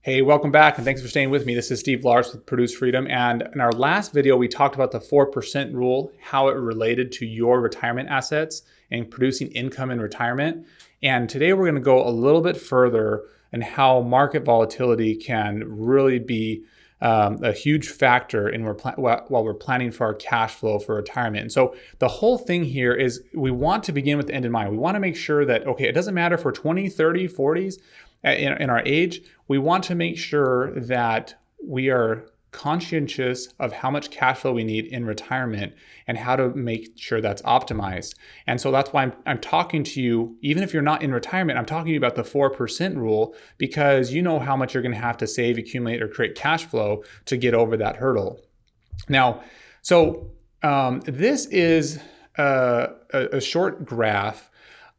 Hey, welcome back and thanks for staying with me. This is Steve Lars with Produce Freedom. And in our last video, we talked about the 4% rule, how it related to your retirement assets and producing income in retirement. And today we're going to go a little bit further and how market volatility can really be a huge factor in while we're planning for our cash flow for retirement. And so the whole thing here is we want to begin with the end in mind. We want to make sure that, okay, it doesn't matter if we're 20, 30, 40s, in our age, we want to make sure that we are conscientious of how much cash flow we need in retirement and how to make sure that's optimized. And so that's why I'm talking to you, even if you're not in retirement, I'm talking to you about the 4% rule, because you know how much you're going to have to save, accumulate, or create cash flow to get over that hurdle. Now, this is a short graph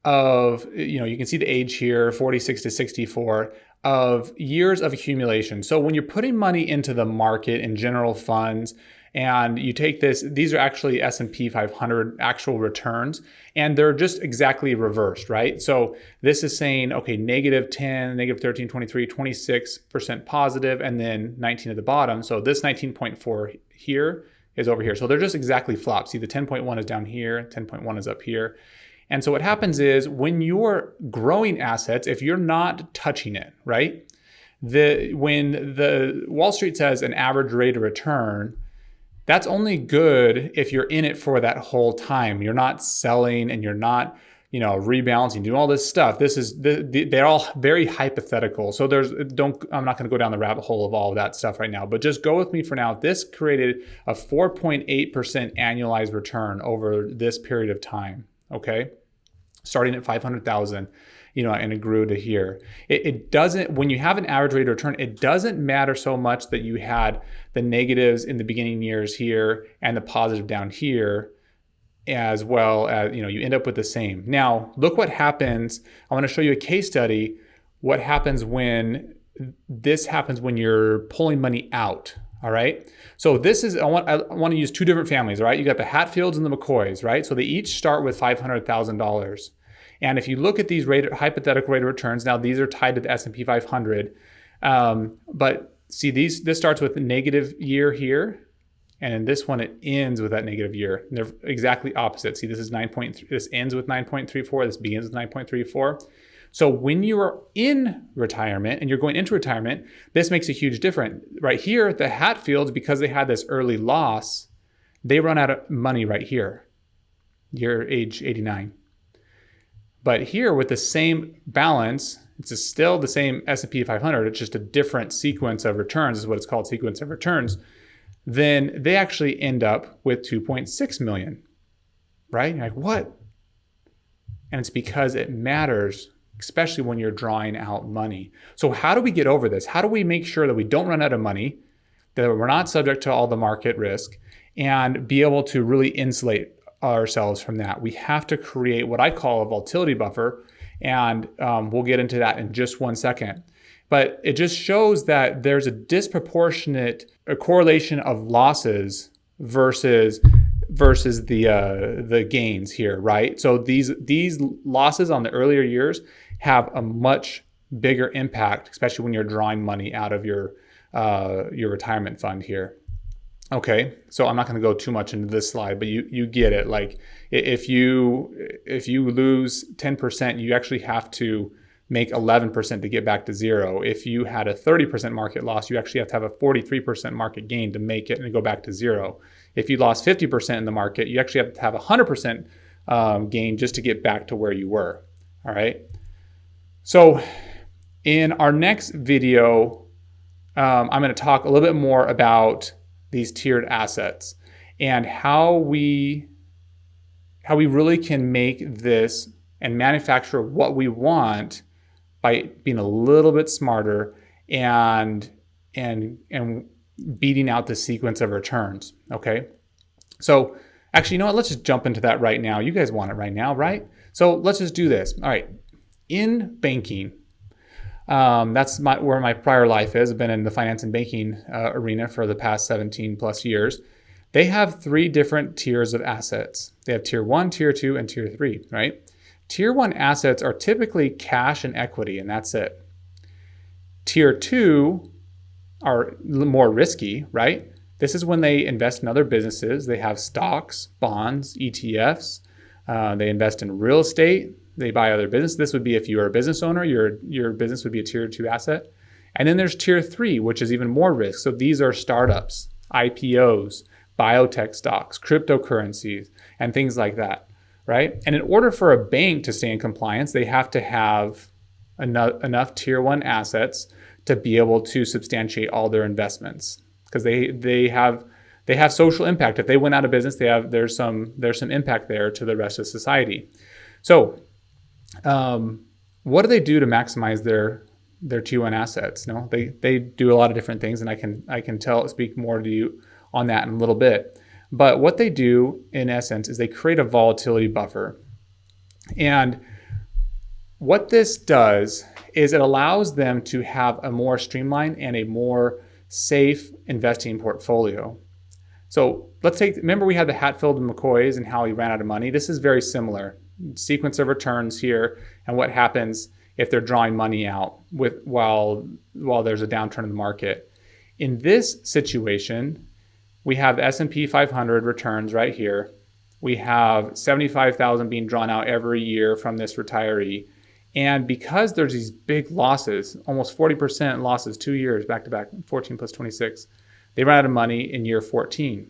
of, you can see the age here, 46 to 64, of years of accumulation. So when you're putting money into the market in general funds, and you take these are actually S&P 500 actual returns, and they're just exactly reversed, right? So this is saying, okay, negative 10, negative 13, 23, 26% positive, and then 19 at the bottom. So this 19.4 here is over here. So they're just exactly flopped. See, the 10.1 is down here, 10.1 is up here. And so what happens is when you're growing assets, if you're not touching it, right? When the Wall Street says an average rate of return, that's only good if you're in it for that whole time. You're not selling and you're not, rebalancing, doing all this stuff. They're all very hypothetical. So I'm not going to go down the rabbit hole of all of that stuff right now, but just go with me for now. This created a 4.8% annualized return over this period of time. Okay, starting at 500,000, and it grew to here. It doesn't, when you have an average rate of return, it doesn't matter so much that you had the negatives in the beginning years here and the positive down here, as well as, you end up with the same. Now, look what happens. I want to show you a case study. What happens when this happens when you're pulling money out. All right. So this is, I want to use two different families. All right. You got the Hatfields and the McCoys, right? So they each start with $500,000. And if you look at these hypothetical rate of returns, now these are tied to the S&P 500. But see, this starts with a negative year here. And in this one, it ends with that negative year. And they're exactly opposite. See, this is 9.3. This ends with 9.34. This begins with 9.34. So when you are in retirement and you're going into retirement, this makes a huge difference. Right here, the Hatfields, because they had this early loss, they run out of money right here, year age 89. But here with the same balance, it's still the same S&P 500, it's just a different sequence of returns, is what it's called, sequence of returns. Then they actually end up with 2.6 million, right? You're like, what? And it's because it matters, especially when you're drawing out money. So how do we get over this? How do we make sure that we don't run out of money, that we're not subject to all the market risk, and be able to really insulate ourselves from that? We have to create what I call a volatility buffer, and we'll get into that in just one second. But it just shows that there's a disproportionate correlation of losses versus the gains here, right? So these losses on the earlier years have a much bigger impact, especially when you're drawing money out of your retirement fund here. Okay, so I'm not going to go too much into this slide, but you get it. Like if you lose 10%, you actually have to make 11% to get back to zero. If you had a 30% market loss, you actually have to have a 43% market gain to make it and go back to zero. If you lost 50% in the market, you actually have to have 100% gain just to get back to where you were. All right. So in our next video, I'm going to talk a little bit more about these tiered assets and how we really can make this and manufacture what we want by being a little bit smarter and beating out the sequence of returns. Okay. So actually, you know what? Let's just jump into that right now. You guys want it right now, right? So let's just do this. All right. In banking, that's where my prior life is. I've been in the finance and banking arena for the past 17 plus years. They have three different tiers of assets. They have tier 1, tier 2, and tier 3, right? Tier 1 assets are typically cash and equity, and that's it. Tier 2 are more risky, right? This is when they invest in other businesses. They have stocks, bonds, ETFs. They invest in real estate. They buy other business. This would be if you are a business owner, your business would be a tier 2 asset. And then there's tier 3, which is even more risk. So these are startups, IPOs, biotech stocks, cryptocurrencies, and things like that, right? And in order for a bank to stay in compliance, they have to have enough tier 1 assets to be able to substantiate all their investments, because they have social impact. If they went out of business, there's some impact there to the rest of society. So what do they do to maximize their tier 1 assets? No, they do a lot of different things, and I can speak more to you on that in a little bit. But what they do in essence is they create a volatility buffer. And what this does is it allows them to have a more streamlined and a more safe investing portfolio. So remember we had the Hatfield and McCoys and how he ran out of money. This is very similar. Sequence of returns here and what happens if they're drawing money out while there's a downturn in the market. In this situation, we have the S&P 500 returns right here. We have 75,000 being drawn out every year from this retiree. And because there's these big losses, almost 40% losses, 2 years back to back, 14 plus 26, they ran out of money in year 14.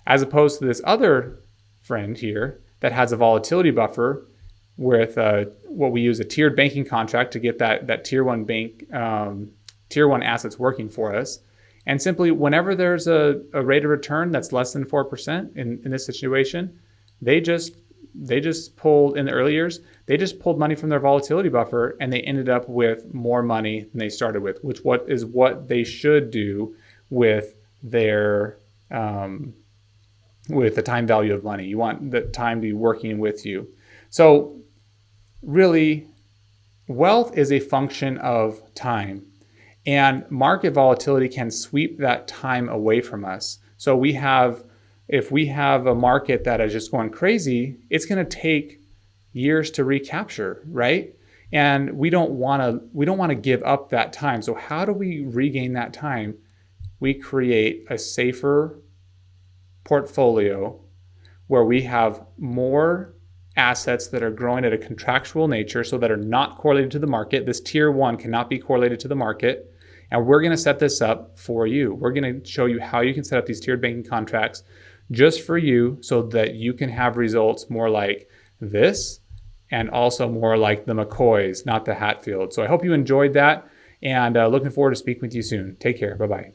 As opposed to this other friend here that has a volatility buffer with what we use a tiered banking contract to get that tier 1 bank, tier 1 assets working for us. And simply whenever there's a rate of return that's less than 4% in this situation, they just pulled, in the early years, they just pulled money from their volatility buffer and they ended up with more money than they started with, which is what they should do with their with the time value of money. You want the time to be working with you. So really, wealth is a function of time, and market volatility can sweep that time away from us. So if we have a market that is just going crazy, it's going to take years to recapture, right? And we don't want to give up that time. So how do we regain that time? We create a safer portfolio where we have more assets that are growing at a contractual nature, so that are not correlated to the market. This tier 1 cannot be correlated to the market. And we're going to set this up for you. We're going to show you how you can set up these tiered banking contracts just for you, so that you can have results more like this and also more like the McCoys, not the Hatfield. So I hope you enjoyed that, and looking forward to speaking with you soon. Take care. Bye-bye.